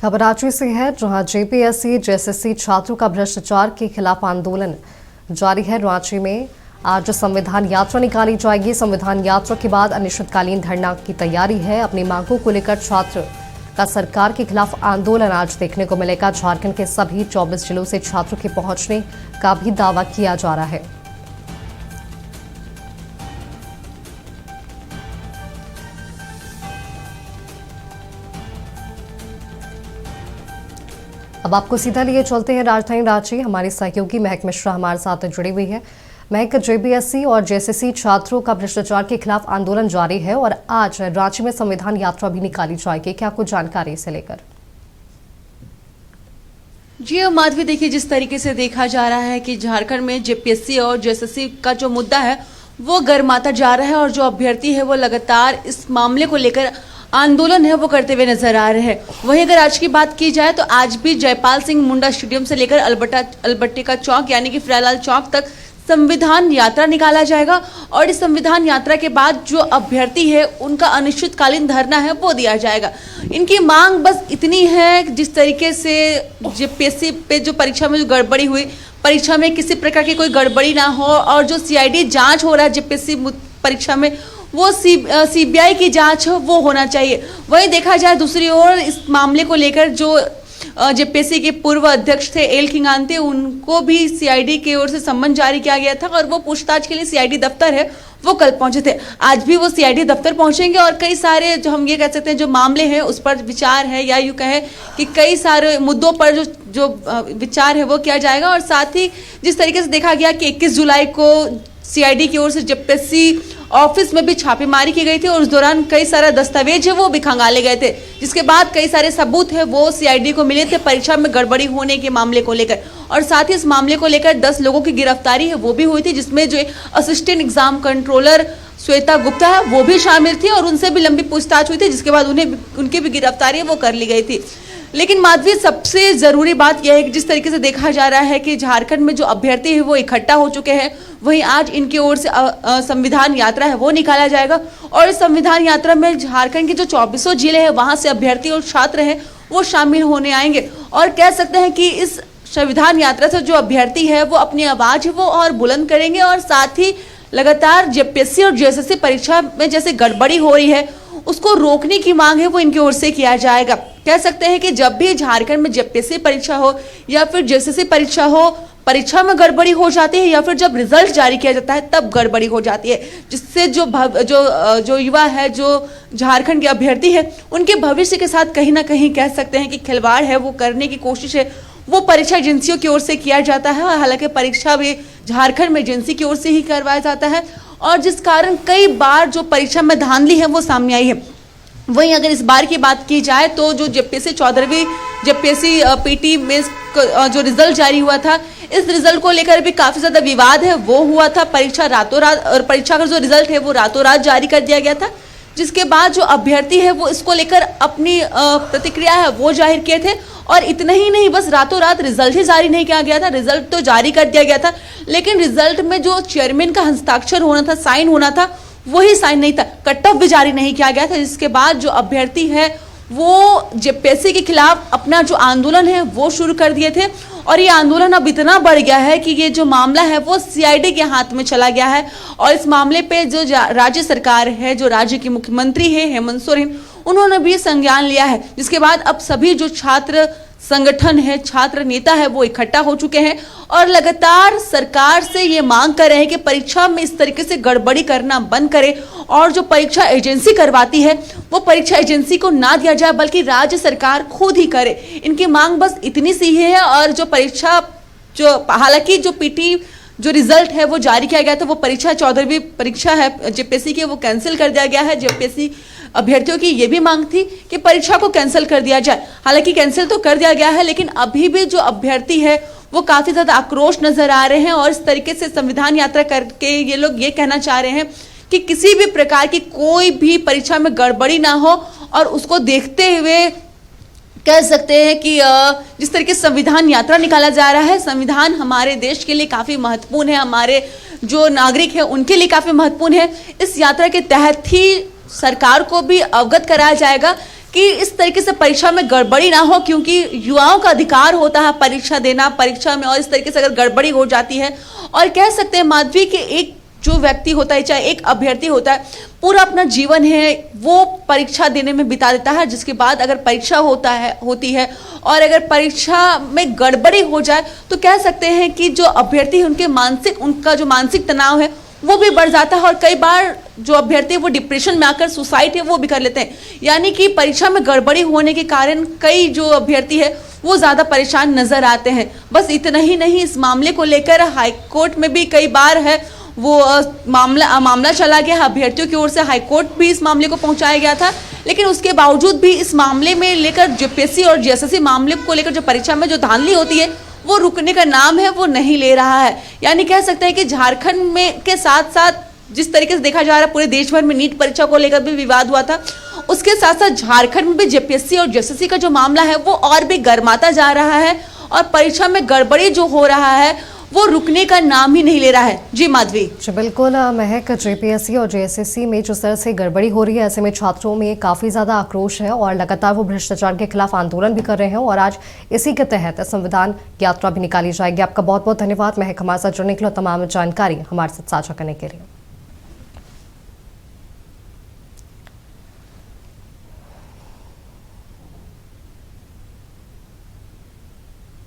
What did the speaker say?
खबर रांची से है, जहां जेपीएससी जेएसएससी छात्रों का भ्रष्टाचार के खिलाफ आंदोलन जारी है। रांची में आज संविधान यात्रा निकाली जाएगी। संविधान यात्रा के बाद अनिश्चितकालीन धरना की तैयारी है। अपनी मांगों को लेकर छात्र का सरकार के खिलाफ आंदोलन आज देखने को मिलेगा। झारखंड के सभी 24 जिलों से छात्रों के पहुंचने का भी दावा किया जा रहा है। अब आपको सीधा लिए चलते हैं राजधानी रांची। हमारी सहयोगी महक मिश्रा हमारे साथ जुड़ी हुई है। महक, जेपीएससी और जेएसएससी छात्रों का भ्रष्टाचार के खिलाफ आंदोलन जारी है और आज रांची में संविधान यात्रा भी निकाली जाएगी। क्या कुछ जानकारी इसे लेकर? जी माधवी, देखिए जिस तरीके से देखा जा रहा है कि झारखंड में जेपीएससी और जेएसएससी का जो मुद्दा है वो गर्माता जा रहा है और जो अभ्यर्थी है वो लगातार इस मामले को लेकर आंदोलन है वो करते हुए नजर आ रहे हैं। वहीं अगर आज की बात की जाए तो आज भी जयपाल सिंह मुंडा स्टेडियम से लेकर अल्बर्टिका चौक यानी कि फ्रालाल चौक तक संविधान यात्रा निकाला जाएगा और इस संविधान यात्रा के बाद जो अभ्यर्थी है उनका अनिश्चितकालीन धरना है वो दिया जाएगा। इनकी मांग बस इतनी है, जिस तरीके से जेपीएससी पे जो परीक्षा में जो गड़बड़ी हुई, परीक्षा में किसी प्रकार की कोई गड़बड़ी ना हो और जो सीआईडी जांच हो रहा है जेपीएससी परीक्षा में वो सीबीआई की जांच वो होना चाहिए। वहीं देखा जाए दूसरी ओर इस मामले को लेकर जो जेपीएससी के पूर्व अध्यक्ष थे एल खिंगानते, उनको भी सीआईडी की ओर से सम्मन जारी किया गया था और वो पूछताछ के लिए सीआईडी दफ्तर है वो कल पहुंचे थे। आज भी वो सीआईडी दफ्तर पहुंचेंगे और कई सारे जो हम ये कह सकते हैं जो मामले हैं उस पर विचार है, या यूं कहें कि कई सारे मुद्दों पर जो विचार है वो किया जाएगा। और साथ ही जिस तरीके से देखा गया कि 21 जुलाई को सीआईडी की ओर से जेपीएससी ऑफिस में भी छापेमारी की गई थी और उस दौरान कई सारा दस्तावेज है वो भी खंगाले गए थे, जिसके बाद कई सारे सबूत है वो सीआईडी को मिले थे परीक्षा में गड़बड़ी होने के मामले को लेकर। और साथ ही इस मामले को लेकर 10 लोगों की गिरफ्तारी है वो भी हुई थी, जिसमें जो assistant exam controller Shweta Gupta है वो भी शामिल थी और उनसे भी लंबी पूछताछ हुई थी, जिसके बाद उनकी भी गिरफ्तारी वो कर ली गई थी। लेकिन माधवी, सबसे जरूरी बात यह है कि जिस तरीके से देखा जा रहा है कि झारखंड में जो अभ्यर्थी है वो इकट्ठा हो चुके हैं, वहीं आज इनकी ओर से संविधान यात्रा है वो निकाला जाएगा और इस संविधान यात्रा में झारखंड के जो 24 जिले हैं वहां से अभ्यर्थी और छात्र हैं वो शामिल होने आएंगे। और कह सकते हैं कि इस संविधान यात्रा से जो अभ्यर्थी है वो अपनी आवाज वो और बुलंद करेंगे और साथ ही लगातार जेपीएससी और जेएसएससी परीक्षा में जैसे गड़बड़ी हो रही है उसको रोकने की मांग है वो इनकी ओर से किया जाएगा। कह सकते हैं कि जब भी झारखंड में जेपीएससी परीक्षा हो या फिर जेएसएससी परीक्षा हो, परीक्षा में गड़बड़ी हो जाती है या फिर जब रिजल्ट जारी किया जाता है तब गड़बड़ी हो जाती है, जिससे जो युवा है, जो झारखंड के अभ्यर्थी है, उनके भविष्य के साथ कहीं ना कहीं कह सकते हैं कि खिलवाड़ है वो करने की कोशिश है वो परीक्षा एजेंसियों की ओर से किया जाता है। हालांकि परीक्षा भी झारखंड में एजेंसी की ओर से ही करवाया जाता है और जिस कारण कई बार जो परीक्षा में धांधली है वो सामने आई है। वहीं अगर इस बार की बात की जाए तो जो जेपीएससी 14वीं जेपीएससी पीटी में जो रिजल्ट जारी हुआ था, इस रिजल्ट को लेकर भी काफी ज्यादा विवाद है वो हुआ था। परीक्षा रातों रात और परीक्षा का जो रिजल्ट है वो रातों रात जारी कर दिया गया था, जिसके बाद जो अभ्यर्थी है वो इसको लेकर अपनी प्रतिक्रिया है वो जाहिर किए थे। और इतना ही नहीं, बस रातों रात रिजल्ट ही जारी नहीं किया गया था, रिजल्ट तो जारी कर दिया गया था लेकिन रिजल्ट में जो चेयरमैन का हस्ताक्षर होना था, साइन होना था, वही साइन नहीं था। कट ऑफ भी जारी नहीं किया गया था, जिसके बाद जो अभ्यर्थी है वो जेपीएससी के खिलाफ अपना जो आंदोलन है वो शुरू कर दिए थे और ये आंदोलन अब इतना बढ़ गया है कि ये जो मामला है वो सीआईडी के हाथ में चला गया है। और इस मामले पे जो राज्य सरकार है, जो राज्य के मुख्यमंत्री है हेमंत सोरेन, उन्होंने भी संज्ञान लिया है, जिसके बाद अब सभी जो छात्र संगठन है, छात्र नेता है वो इकट्ठा हो चुके हैं और लगातार सरकार से ये मांग कर रहे हैं कि परीक्षा में इस तरीके से गड़बड़ी करना बंद करे और जो परीक्षा एजेंसी करवाती है वो परीक्षा एजेंसी को ना दिया जाए बल्कि राज्य सरकार खुद ही करे। इनकी मांग बस इतनी सी ही है। और जो परीक्षा हालांकि जो पीटी जो रिजल्ट है वो जारी किया गया था, वो परीक्षा 14वीं परीक्षा है जेपीएससी की वो कैंसिल कर दिया गया है। जेपीएससी अभ्यर्थियों की ये भी मांग थी कि परीक्षा को कैंसिल कर दिया जाए। हालांकि कैंसिल तो कर दिया गया है लेकिन अभी भी जो अभ्यर्थी है वो काफी ज्यादा आक्रोश नजर आ रहे हैं और इस तरीके से संविधान यात्रा करके ये लोग ये कहना चाह रहे हैं कि किसी भी प्रकार की कोई भी परीक्षा में गड़बड़ी ना हो। और उसको देखते हुए कह सकते हैं कि जिस तरीके से संविधान यात्रा निकाला जा रहा है, संविधान हमारे देश के लिए काफी महत्वपूर्ण है, हमारे जो नागरिक है उनके लिए काफी महत्वपूर्ण है। इस यात्रा के तहत ही सरकार को भी अवगत कराया जाएगा कि इस तरीके से परीक्षा में गड़बड़ी ना हो, क्योंकि युवाओं का अधिकार होता है परीक्षा देना, परीक्षा में और इस तरीके से अगर गड़बड़ी हो जाती है और कह सकते हैं माधवी कि एक जो व्यक्ति होता है, चाहे एक अभ्यर्थी होता है, पूरा अपना जीवन है वो परीक्षा देने में बिता देता है, जिसके बाद अगर परीक्षा होती है और अगर परीक्षा में गड़बड़ी हो जाए तो कह सकते हैं कि जो अभ्यर्थी है उनका जो मानसिक तनाव है वो भी बढ़ जाता है और कई बार जो अभ्यर्थी वो डिप्रेशन में आकर सुसाइड है वो भी कर लेते हैं। यानी कि परीक्षा में गड़बड़ी होने के कारण कई जो अभ्यर्थी है वो ज्यादा परेशान नजर आते हैं। बस इतना ही नहीं, इस मामले को लेकर हाईकोर्ट में भी कई बार है वो मामला चला गया, अभ्यर्थियों की ओर से हाईकोर्ट भी इस मामले को पहुंचाया गया था, लेकिन उसके बावजूद भी इस मामले में लेकर जेपीएससी और जेएसएससी मामले को लेकर जो परीक्षा में जो धांधली होती है वो रुकने का नाम है वो नहीं ले रहा है। यानी कह सकते हैं कि झारखंड में के साथ साथ जिस तरीके से देखा जा रहा है पूरे देश भर में नीट परीक्षा को लेकर भी विवाद हुआ था, उसके साथ साथ झारखंड में भी जेपीएससी और जेएसएससी का जो मामला है वो और भी गर्माता जा रहा है और परीक्षा में गड़बड़ी जो हो रहा है वो रुकने का नाम ही नहीं ले रहा है। जी माधवी। जी बिल्कुल महक, जेपीएससी और जेएसएससी में जिस तरह से गड़बड़ी हो रही है ऐसे में छात्रों में काफ़ी ज़्यादा आक्रोश है और लगातार वो भ्रष्टाचार के खिलाफ आंदोलन भी कर रहे हैं और आज इसी के तहत संविधान यात्रा भी निकाली जाएगी। आपका बहुत बहुत धन्यवाद महक, हमारे साथ जुड़ने के लिए, तमाम जानकारी हमारे साथ साझा करने के लिए।